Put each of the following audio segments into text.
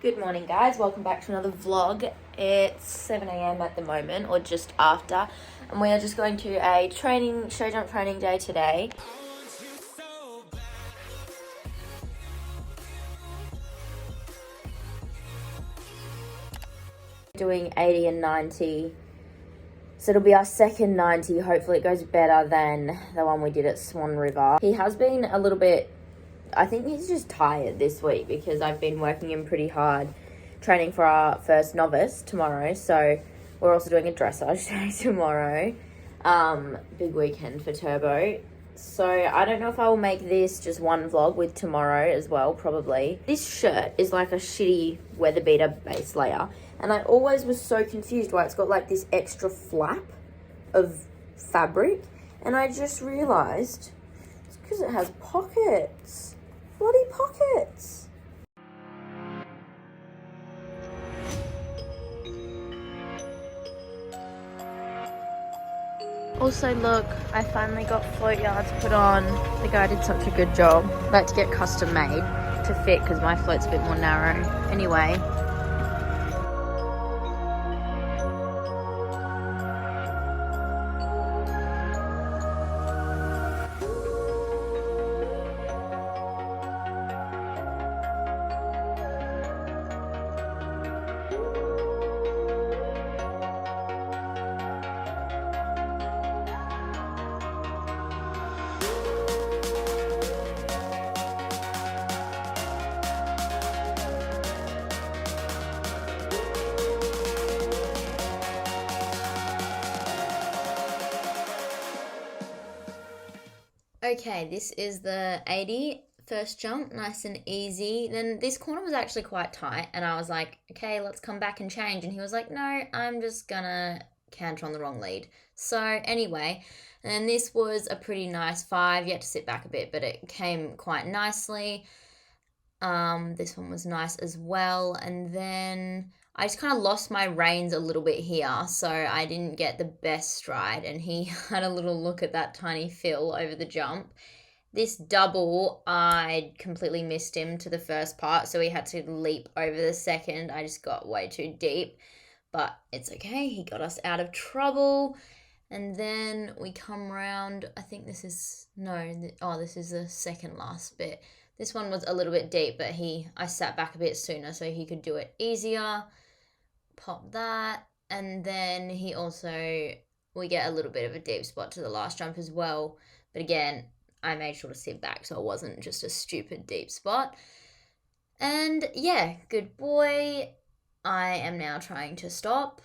Good morning, guys. Welcome back to another vlog. It's 7 a.m. at the moment, or just after, and we are just going to a show jump training day today. Doing 80 and 90, so it'll be our second 90. Hopefully it goes better than the one we did at Swan River. He has been a little bit, I think he's just tired this week because I've been working him pretty hard training for our first novice tomorrow, so we're also doing a dressage day tomorrow. Big weekend for Turbo. So I don't know if I will make this just one vlog with tomorrow as well, probably. This shirt is like a shitty weather beater base layer, and I always was so confused why it's got like this extra flap of fabric, and I just realised it's because it has pockets. Bloody pockets. Also, look, I finally got float yards put on. The guy did such a good job. I had to get custom made to fit because my float's a bit more narrow. Anyway. Okay, this is the 80 first jump, nice and easy. Then this corner was actually quite tight, and I was like, okay, let's come back and change. And he was like, no, I'm just gonna canter on the wrong lead. So anyway, and this was a pretty nice 5. You had to sit back a bit, but it came quite nicely. This one was nice as well. And then I just kind of lost my reins a little bit here, so I didn't get the best stride, and he had a little look at that tiny fill over the jump. This double, I completely missed him to the first part, so he had to leap over the second. I just got way too deep, but it's okay. He got us out of trouble. And then we come around, I think this is, this is the second last bit. This one was a little bit deep, but I sat back a bit sooner so he could do it easier. Pop that, and then we get a little bit of a deep spot to the last jump as well, but again, I made sure to sit back so it wasn't just a stupid deep spot. And yeah, good boy. I am now trying to stop.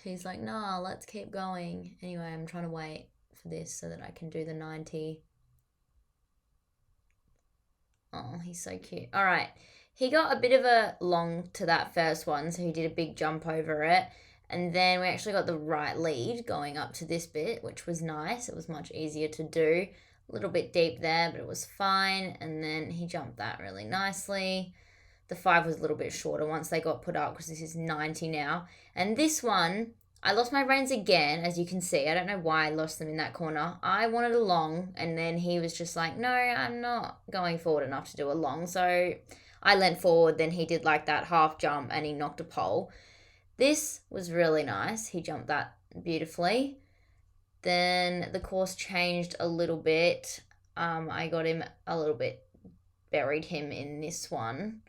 He's like, nah, let's keep going. Anyway, I'm trying to wait for this so that I can do the 90. Oh, he's so cute. All right. He got a bit of a long to that first one, so he did a big jump over it. And then we actually got the right lead going up to this bit, which was nice. It was much easier to do. A little bit deep there, but it was fine. And then he jumped that really nicely. The 5 was a little bit shorter once they got put up because this is 90 now. And this one, I lost my reins again, as you can see. I don't know why I lost them in that corner. I wanted a long, and then he was just like, no, I'm not going forward enough to do a long. So I leant forward, then he did like that half jump and he knocked a pole. This was really nice. He jumped that beautifully. Then the course changed a little bit. I got him a little bit, buried him in this one,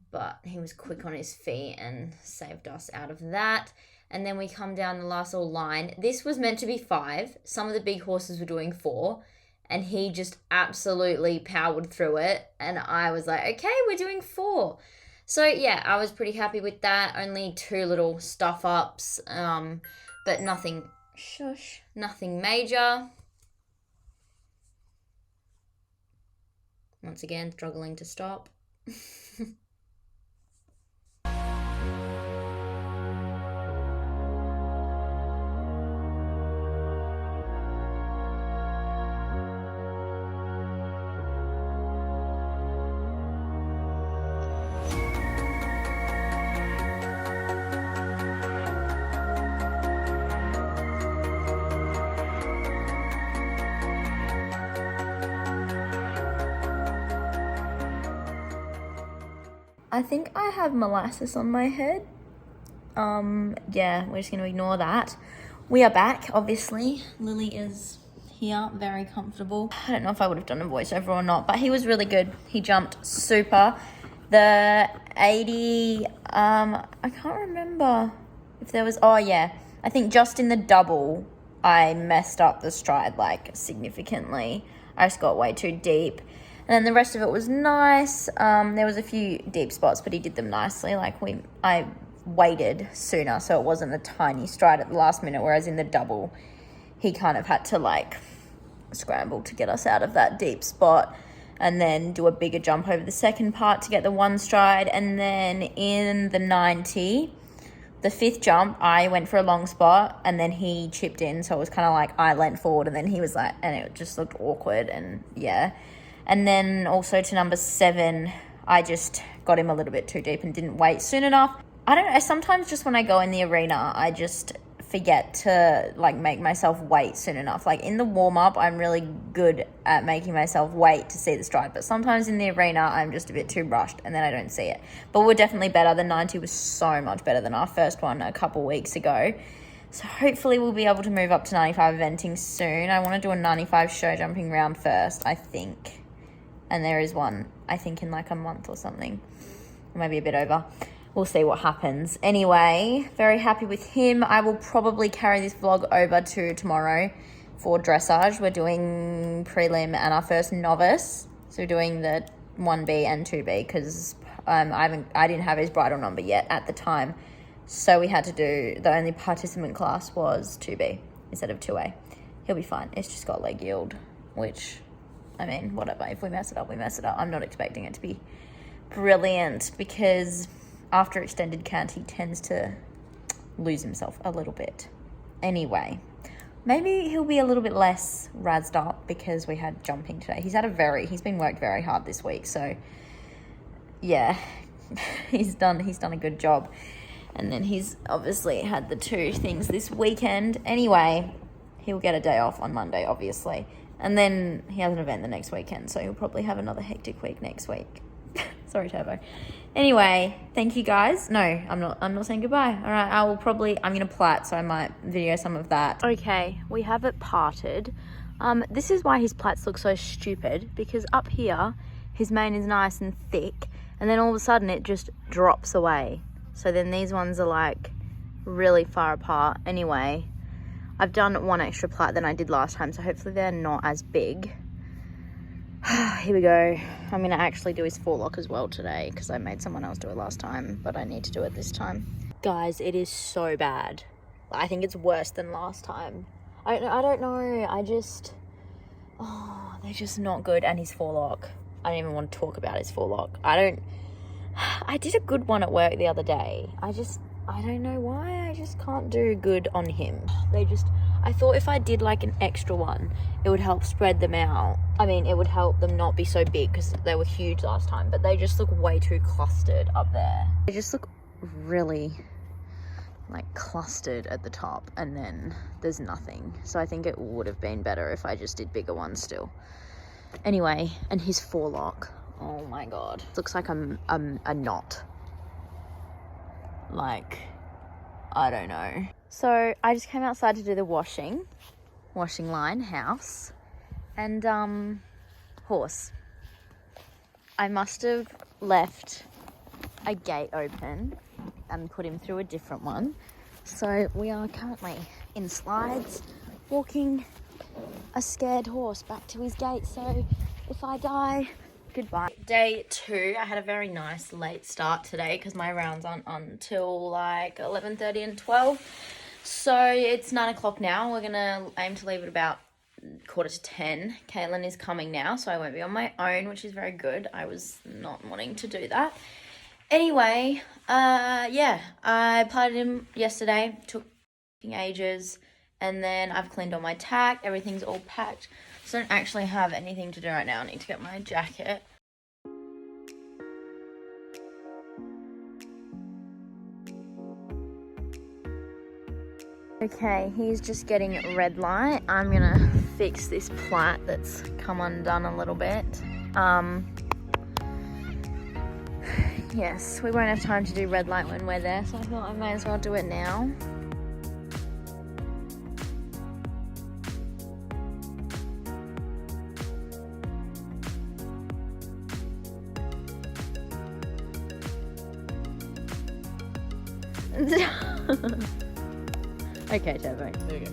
but he was quick on his feet and saved us out of that. And then we come down the last little line. This was meant to be 5. Some of the big horses were doing 4. And he just absolutely powered through it. And I was like, okay, we're doing 4. So yeah, I was pretty happy with that. Only 2 little stuff ups, but nothing major. Once again, struggling to stop. I think I have molasses on my head. Yeah, we're just going to ignore that. We are back, obviously. Lily is here, very comfortable. I don't know if I would have done a voiceover or not, but he was really good. He jumped super. The 80, I can't remember if there was, oh yeah, I think just in the double, I messed up the stride like significantly. I just got way too deep. And then the rest of it was nice. There was a few deep spots, but he did them nicely. Like I waited sooner, so it wasn't a tiny stride at the last minute, whereas in the double, he kind of had to like scramble to get us out of that deep spot and then do a bigger jump over the second part to get the one stride. And then in the 90, the fifth jump, I went for a long spot and then he chipped in. So it was kind of like I leant forward and then he was like, and it just looked awkward and yeah. And then also to number 7, I just got him a little bit too deep and didn't wait soon enough. I don't know, sometimes just when I go in the arena, I just forget to like make myself wait soon enough. Like in the warm-up, I'm really good at making myself wait to see the stride, but sometimes in the arena, I'm just a bit too rushed and then I don't see it. But we're definitely better. The 90 was so much better than our first one a couple weeks ago. So hopefully we'll be able to move up to 95 eventing soon. I want to do a 95 show jumping round first, I think. And there is one, I think, in like a month or something, or maybe a bit over. We'll see what happens. Anyway, very happy with him. I will probably carry this vlog over to tomorrow for dressage. We're doing prelim and our first novice. So we're doing the 1B and 2B because I didn't have his bridle number yet at the time. So we had to do, the only participant class was 2B instead of 2A. He'll be fine. It's just got leg yield, which, I mean, whatever. If we mess it up, we mess it up. I'm not expecting it to be brilliant because after extended cant, he tends to lose himself a little bit. Anyway, maybe he'll be a little bit less razzed up because we had jumping today. He's been worked very hard this week. So yeah, he's done a good job. And then he's obviously had the 2 things this weekend. Anyway, he'll get a day off on Monday, obviously. And then he has an event the next weekend. So he'll probably have another hectic week next week. Sorry, Turbo. Anyway, thank you guys. No, I'm not saying goodbye. All right, I'm going to plait, so I might video some of that. Okay, we have it parted. This is why his plaits look so stupid, because up here, his mane is nice and thick, and then all of a sudden it just drops away. So then these ones are like really far apart. Anyway, I've done one extra plait than I did last time, so hopefully they're not as big. Here we go. I'm going to actually do his forelock as well today because I made someone else do it last time, but I need to do it this time. Guys, it is so bad. I think it's worse than last time. I don't know. They're just not good. And his forelock. I don't even want to talk about his forelock. I did a good one at work the other day. I don't know why. I just can't do good on him. I thought if I did like an extra one, it would help spread them out. I mean, it would help them not be so big because they were huge last time, but they just look way too clustered up there. They just look really like clustered at the top and then there's nothing. So I think it would have been better if I just did bigger ones still. Anyway, and his forelock. Oh my God. Looks like a knot. Like, I don't know. So I just came outside to do the washing line, house, and horse. I must have left a gate open and put him through a different one. So we are currently in slides, walking a scared horse back to his gate. So if I die, goodbye. Day 2, I had a very nice late start today because my rounds aren't until like 11:30 and 12. So it's 9 o'clock now. We're going to aim to leave at about 9:45. Caitlin is coming now, so I won't be on my own, which is very good. I was not wanting to do that. Anyway, yeah, I plaited him yesterday. Took ages. And then I've cleaned all my tack. Everything's all packed. So I don't actually have anything to do right now. I need to get my jacket. Okay, he's just getting red light. I'm gonna fix this plait that's come undone a little bit. Yes, we won't have time to do red light when we're there, so I thought I may as well do it now. Okay, Turbo. There you go.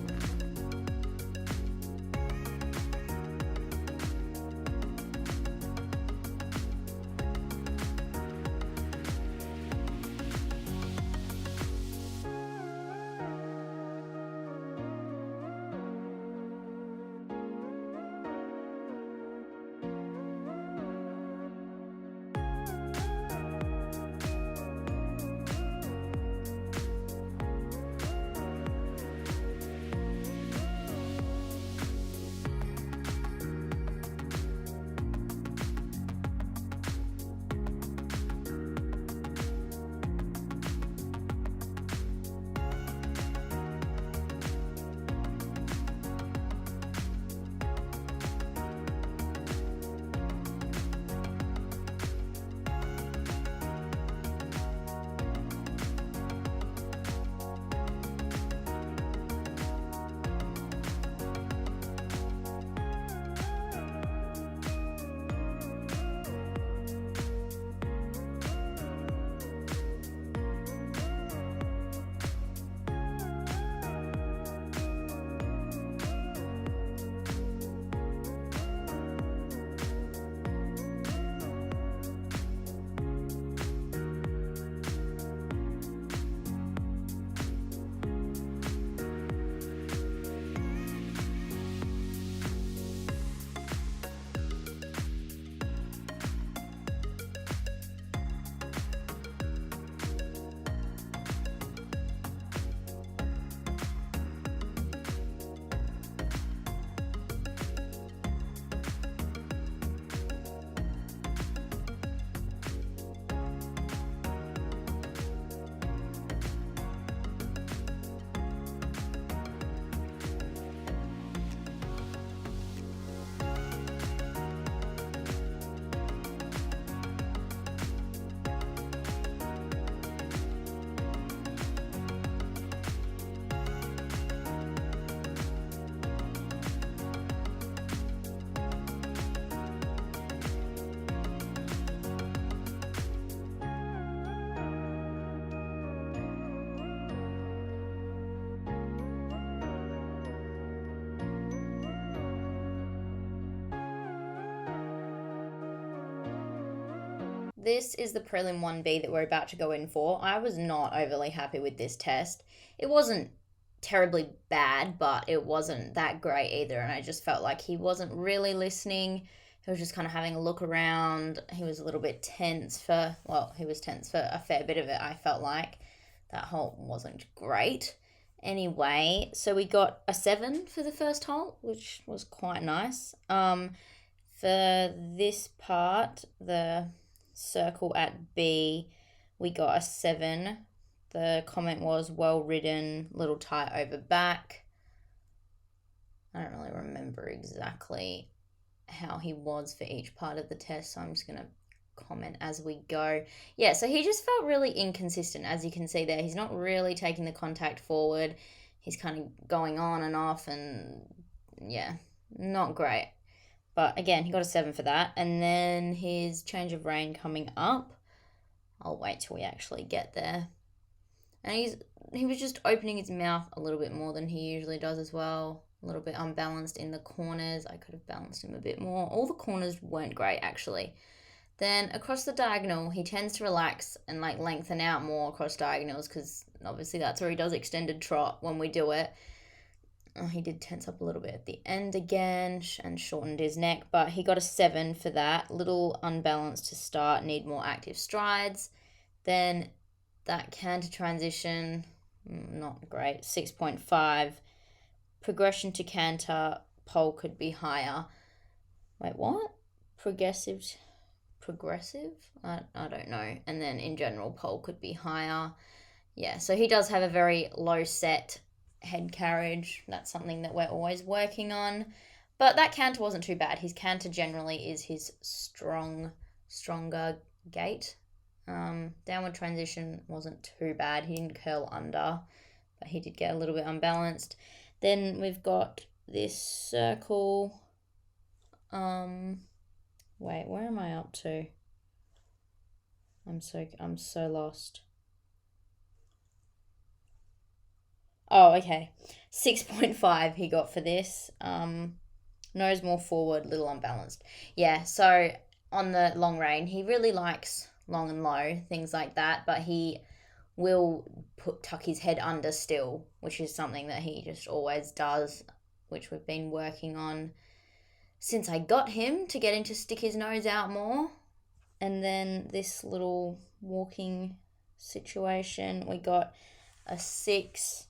This is the prelim 1B that we're about to go in for. I was not overly happy with this test. It wasn't terribly bad, but it wasn't that great either, and I just felt like he wasn't really listening. He was just kind of having a look around. He was a little bit tense he was tense for a fair bit of it, I felt like. That halt wasn't great. Anyway, so we got a 7 for the first halt, which was quite nice. For this part, the circle at B, we got a 7. The comment was well ridden, little tight over back. I don't really remember exactly how he was for each part of the test, so I'm just going to comment as we go. Yeah, so he just felt really inconsistent, as you can see there. He's not really taking the contact forward. He's kind of going on and off, and yeah, not great. But again, he got a 7 for that. And then his change of rein coming up. I'll wait till we actually get there. And he was just opening his mouth a little bit more than he usually does as well. A little bit unbalanced in the corners. I could have balanced him a bit more. All the corners weren't great, actually. Then across the diagonal, he tends to relax and lengthen out more across diagonals, because obviously that's where he does extended trot when we do it. He did tense up a little bit at the end again and shortened his neck, but he got a 7 for that. Little unbalanced to start, need more active strides. Then that canter transition, not great, 6.5. Progression to canter, pole could be higher. Wait, what? Progressive? I don't know. And then in general, pole could be higher. Yeah, so he does have a very low set head carriage. That's something that we're always working on. But that canter wasn't too bad. His canter generally is his stronger gait. Downward transition wasn't too bad. He didn't curl under, but he did get a little bit unbalanced. Then we've got this circle. Wait, where am I up to? I'm so lost. Oh, okay. 6.5 he got for this. Nose more forward, little unbalanced. Yeah, so on the long rein, he really likes long and low, things like that, but he will tuck his head under still, which is something that he just always does, which we've been working on since I got him to get him to stick his nose out more. And then this little walking situation, we got a 6.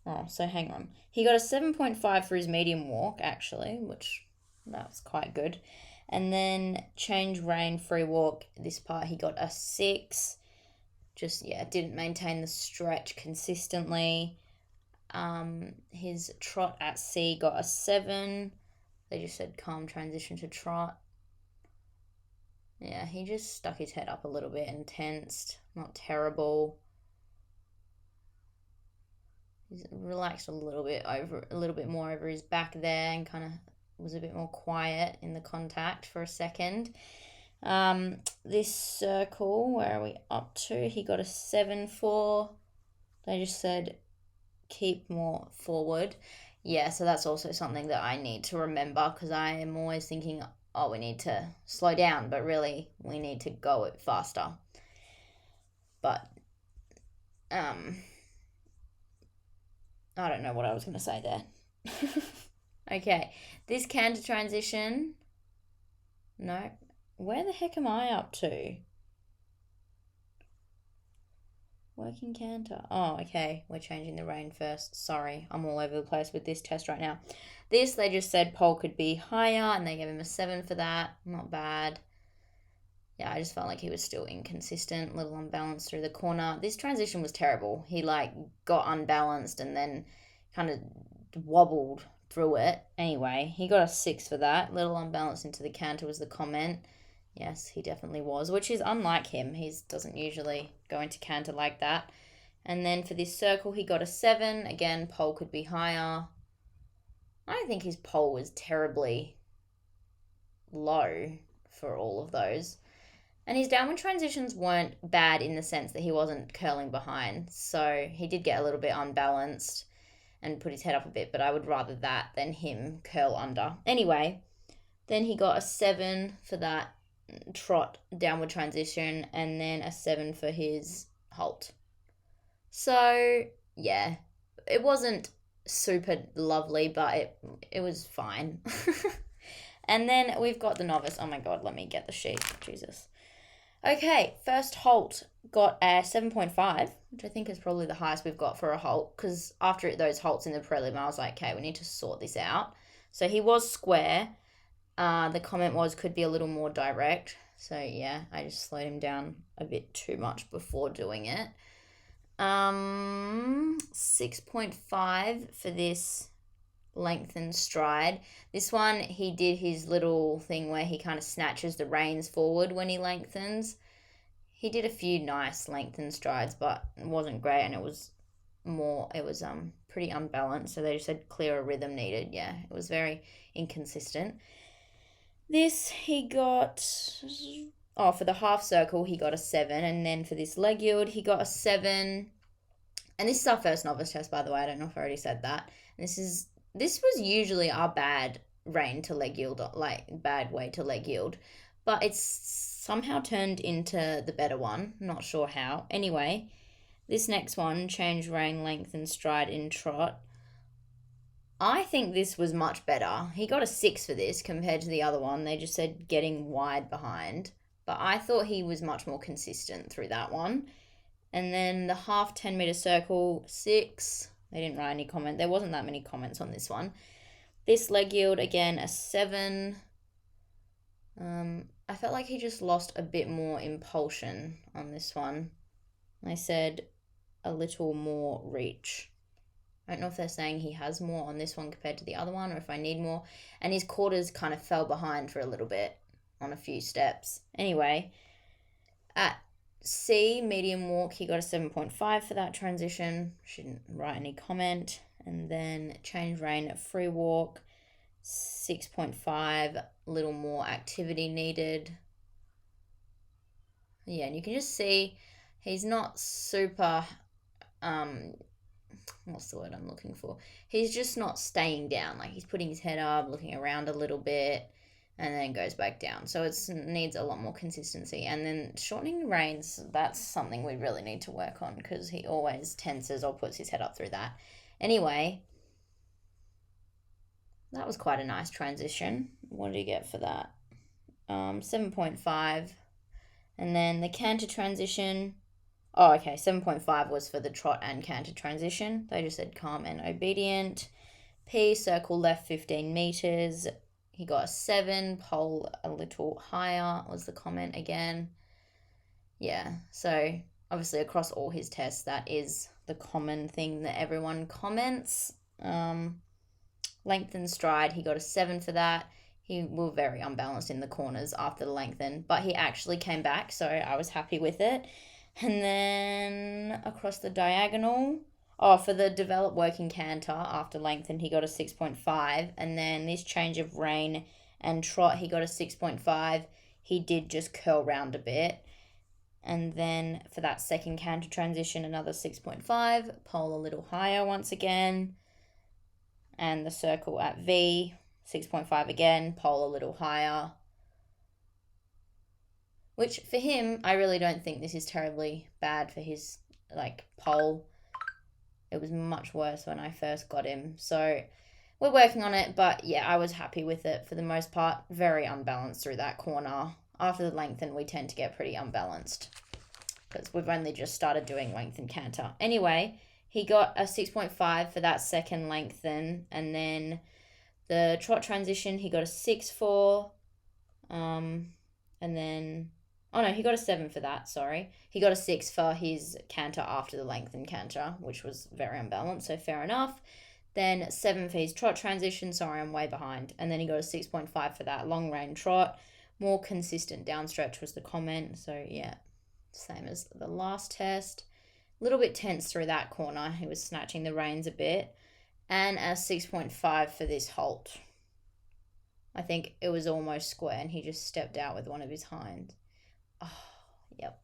Oh, so hang on. He got a 7.5 for his medium walk, actually, which that's quite good. And then change rein, free walk. This part he got a 6. Just, yeah, didn't maintain the stretch consistently. His trot at sea got a 7. They just said calm transition to trot. Yeah, he just stuck his head up a little bit and tensed. Not terrible. He's relaxed a little bit more over his back there, and kind of was a bit more quiet in the contact for a second. This circle, where are we up to? He got a 7 for. They just said keep more forward. Yeah, so that's also something that I need to remember, because I am always thinking, oh, we need to slow down, but really we need to go it faster. But I don't know what I was going to say there. Okay, this canter transition. No, where the heck am I up to? Working canter. Oh, okay. We're changing the rein first. Sorry, I'm all over the place with this test right now. This, they just said pole could be higher, and they gave him a 7 for that. Not bad. Yeah, I just felt like he was still inconsistent, little unbalanced through the corner. This transition was terrible. He got unbalanced and then kind of wobbled through it. Anyway, he got a 6 for that. Little unbalanced into the canter was the comment. Yes, he definitely was, which is unlike him. He doesn't usually go into canter like that. And then for this circle, he got a 7. Again, pole could be higher. I don't think his pole was terribly low for all of those. And his downward transitions weren't bad in the sense that he wasn't curling behind. So he did get a little bit unbalanced and put his head up a bit, but I would rather that than him curl under. Anyway, then he got a 7 for that trot downward transition, and then a 7 for his halt. So, yeah, it wasn't super lovely, but it was fine. And then we've got the novice. Oh my god, let me get the sheet. Jesus. Okay, first halt got a 7.5, which I think is probably the highest we've got for a halt, because after those halts in the prelim, I was like, okay, we need to sort this out. So he was square. The comment was could be a little more direct. So yeah, I just slowed him down a bit too much before doing it. 6.5 for this lengthened stride. This one, he did his little thing where he kind of snatches the reins forward when he lengthens. He did a few nice lengthened strides, but it wasn't great, and it was pretty unbalanced. So they just said clearer rhythm needed. Yeah, it was very inconsistent. This he got, for the half circle he got a 7, and then for this leg yield he got a 7. And this is our first novice test, by the way. I don't know if I already said that. And this was usually our bad rein to leg yield, bad way to leg yield, but it's somehow turned into the better one. Not sure how. Anyway, this next one, change rein length and stride in trot. I think this was much better. He got a 6 for this compared to the other one. They just said getting wide behind, but I thought he was much more consistent through that one. And then the half 10-meter circle, 6. They didn't write any comment. There wasn't that many comments on this one. This leg yield, again, a 7. I felt like he just lost a bit more impulsion on this one. They said a little more reach. I don't know if they're saying he has more on this one compared to the other one, or if I need more. And his quarters kind of fell behind for a little bit on a few steps. Anyway, at C, medium walk, he got a 7.5 for that transition. She didn't write any comment. And then change rein, free walk, 6.5, a little more activity needed. Yeah, and you can just see he's not super, what's the word I'm looking for? He's just not staying down. Like, he's putting his head up, looking around a little bit, and then goes back down. So it needs a lot more consistency. And then shortening reins, that's something we really need to work on, because he always tenses or puts his head up through that. Anyway, that was quite a nice transition. What did he get for that? 7.5. And then the canter transition. Oh, okay, 7.5 was for the trot and canter transition. They just said calm and obedient. P, circle left 15 meters. He got a 7. Pole a little higher was the comment again. Yeah, so obviously across all his tests, that is the common thing that everyone comments. Lengthen stride, he got a 7 for that. He was very unbalanced in the corners after the lengthen, but he actually came back, so I was happy with it. And then across the diagonal, for the develop working canter after lengthen, he got a 6.5. And then this change of rein and trot, he got a 6.5. He did just curl round a bit. And then for that second canter transition, another 6.5. Pole a little higher once again. And the circle at V, 6.5 again, pole a little higher. Which for him, I really don't think this is terribly bad for his pole. It was much worse when I first got him. So we're working on it, but yeah, I was happy with it for the most part. Very unbalanced through that corner. After the lengthen, we tend to get pretty unbalanced because we've only just started doing lengthen canter. Anyway, he got a 6.5 for that second lengthen, and then the trot transition, he got a 6 for, and then, oh no, he got a 7 for that, sorry. He got a 6 for his canter after the lengthen canter, which was very unbalanced, so fair enough. Then 7 for his trot transition, sorry, I'm way behind. And then he got a 6.5 for that long rein trot. More consistent downstretch was the comment, so yeah, same as the last test. A little bit tense through that corner. He was snatching the reins a bit. And a 6.5 for this halt. I think it was almost square and he just stepped out with one of his hinds. Oh, yep.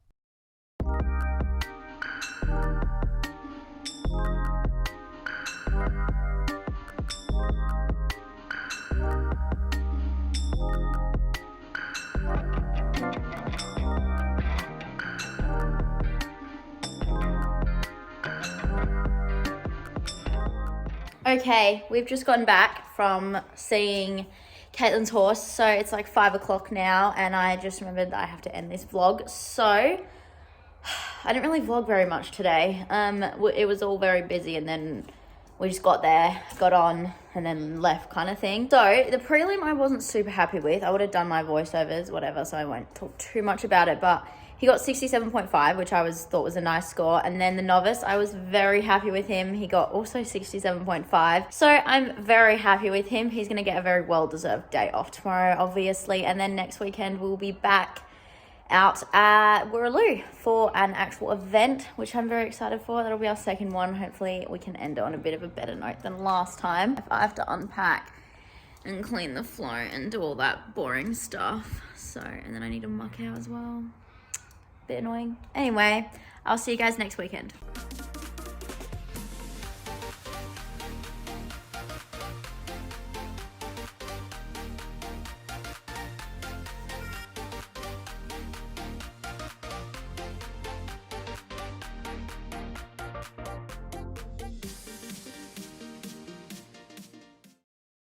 Okay, we've just gotten back from seeing Caitlin's horse, so it's like 5 o'clock now, and I just remembered that I have to end this vlog. So I didn't really vlog very much today. It was all very busy, and then we just got there, got on, and then left kind of thing. So the prelim I wasn't super happy with. I would have done my voiceovers, whatever, so I won't talk too much about it, but he got 67.5, which I thought was a nice score. And then the novice, I was very happy with him. He got also 67.5. So I'm very happy with him. He's going to get a very well-deserved day off tomorrow, obviously. And then next weekend, we'll be back out at Wirraloo for an actual event, which I'm very excited for. That'll be our second one. Hopefully we can end on a bit of a better note than last time. If I have to unpack and clean the floor and do all that boring stuff. So, and then I need to muck out as well. Bit annoying. Anyway, I'll see you guys next weekend.